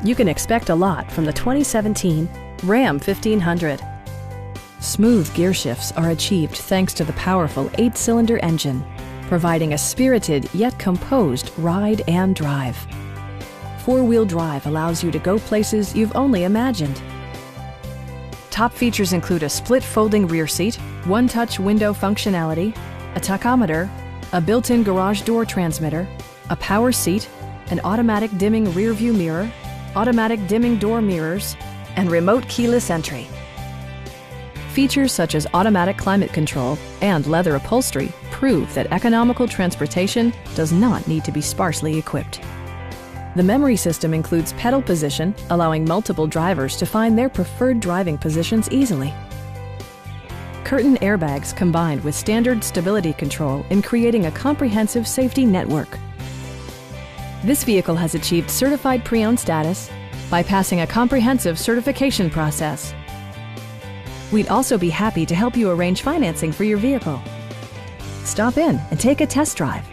You can expect a lot from the 2017 Ram 1500. Smooth gear shifts are achieved thanks to the powerful 8-cylinder engine, providing a spirited yet composed ride and drive. 4-wheel drive allows you to go places you've only imagined. Top features include a split folding rear seat, one-touch window functionality, a tachometer, a built-in garage door transmitter, a power seat, an automatic dimming rear-view mirror, automatic dimming door mirrors, and remote keyless entry. Features such as automatic climate control and leather upholstery prove that economical transportation does not need to be sparsely equipped. The memory system includes pedal position, allowing multiple drivers to find their preferred driving positions easily. Curtain airbags combined with standard stability control in creating a comprehensive safety network. This vehicle has achieved certified pre-owned status by passing a comprehensive certification process. We'd also be happy to help you arrange financing for your vehicle. Stop in and take a test drive.